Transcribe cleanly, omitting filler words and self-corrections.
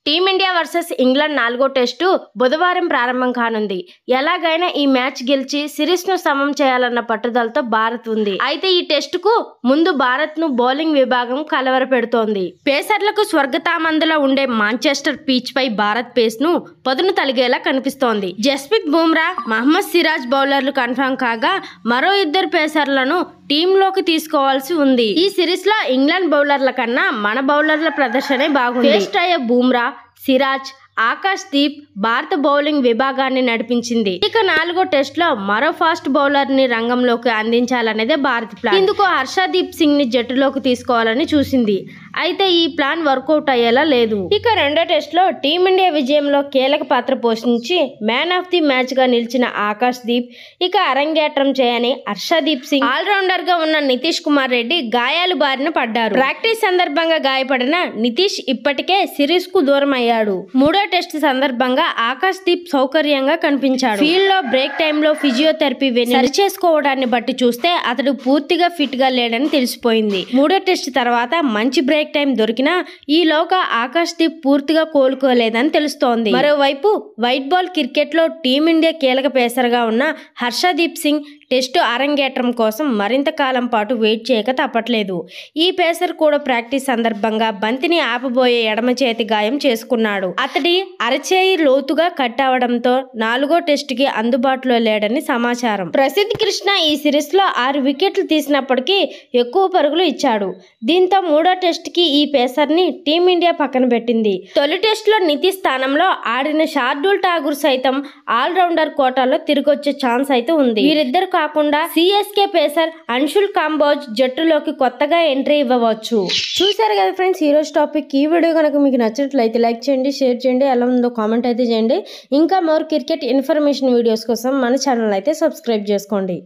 Team India versus England 4వ test బుధవారం ప్రారంభం కానుంది. ఎలాగైనా ఈ మ్యాచ్ గెలిచి సిరీస్ను సమం చేయాలన్న పట్టుదలతో భారత్ ఉంది. అయితే ఈ టెస్టుకు ముందు భారత్ను బౌలింగ్ విభాగం కలవరపెడుతోంది. పేసర్లకు స్వర్గతామందులో ఉండే మాంచెస్టర్ పిచ్ పై భారత్ పేస్ను పదును తలిగేలా కనిపిస్తోంది. జస్ప్రీత్ బుమ్రా, మహమ్మద్ సిరాజ్ బౌలర్లు కన్ఫర్మ్ కాగా మరో ఇద్దరు పేసర్లను టీంలోకి తీసుకోవాల్సి ఉంది. ఈ సిరీస్ లో ఇంగ్లాండ్ బౌలర్ల కన్నా మన బౌలర్ల ప్రదర్శనే బాగుంది. ఫేస్ట్ అయ్యే బుమ్రా, సిరాజ్, ఆకాష్ దీప్ భారత బౌలింగ్ విభాగాన్ని నడిపించింది. ఇక 4వ టెస్ట్ లో మరో ఫాస్ట్ బౌలర్ ని రంగంలోకి అందించాలనేదే భారత్ ప్లాన్. ఇందుకు హర్షదీప్ సింగ్ ని జట్టులోకి తీసుకోవాలని చూసింది. అయితే ఈ ప్లాన్ వర్కౌట్ అయ్యేలా లేదు. ఇక 2వ టెస్ట్ లో టీమిండియా విజయంలో కీలక పాత్ర పోషించి మ్యాన్ ఆఫ్ ది మ్యాచ్ గా నిలిచిన ఆకాష్ దీప్ ఇక అరంగేట్రం చేయని హర్షదీప్ సింగ్, ఆల్రౌండర్ గా ఉన్న నితీష్ కుమార్ రెడ్డి గాయాలు బారిన పడ్డారు. ప్రాక్టీస్ సందర్భంగా గాయపడిన నితీష్ ఇప్పటికే సిరీస్ కు దూరం అయ్యాడు. 3వ టెస్ట్ సందర్భంగా ఆకాష్ దీప్ సౌకర్యంగా కనిపించాడు. ఫీల్డ్ లో బ్రేక్ టైంలో ఫిజియోథెరపీ సరి చేసుకోవడాన్ని బట్టి చూస్తే అతడు పూర్తిగా ఫిట్ గా లేడని తెలిసిపోయింది. 3వ టెస్ట్ తర్వాత మంచి బ్రేక్ టైం దొరికినా ఈలోగా ఆకాష్ దీప్ పూర్తిగా కోలుకోలేదని తెలుస్తోంది. మరోవైపు వైట్ బాల్ క్రికెట్ లో టీమిండియా కీలక పేసర్గా ఉన్న హర్షదీప్ సింగ్ టెస్టు అరంగేట్రం కోసం మరింత కాలం పాటు వెయిట్ చేయక తప్పట్లేదు. ఈ పేసర్ కూడా ప్రాక్టీస్ సందర్భంగా బంతిని ఆపబోయే ఎడమ చేతి గాయం చేసుకున్నాడు. అతడి అరచేయి లోతుగా కట్ అవడంతో 4వ టెస్టుకి అందుబాటులో లేడని సమాచారం. ప్రసిద్ధ్ కృష్ణ ఈ సిరీస్ లో 6 వికెట్లు తీసినప్పటికీ ఎక్కువ పరుగులు ఇచ్చాడు. దీంతో 3వ టెస్టుకి ఈ పేసర్ ని టీమిండియా పక్కన పెట్టింది. తొలి టెస్టులో నితీష్ స్థానంలో ఆడిన శార్దూల్ ఠాకూర్ సైతం ఆల్రౌండర్ కోటాలో తిరిగొచ్చే ఛాన్స్ అయితే ఉంది. వీరిద్దరు కాకుండా సిఎస్కే పేసర్ అన్షుల్ కాంబోజ్ జట్టులోకి కొత్తగా ఎంట్రీ ఇవ్వవచ్చు. చూసారు కదా ఫ్రెండ్స్ ఈ రోజు టాపిక్. ఈ వీడియో కనుక మీకు నచ్చినట్లయితే లైక్ చేయండి, షేర్ చేయండి, ఎలా ఉందో కామెంట్ అయితే చేయండి. ఇంకా మోర్ క్రికెట్ ఇన్ఫర్మేషన్ వీడియోస్ కోసం మన ఛానల్ అయితే సబ్స్క్రైబ్ చేసుకోండి.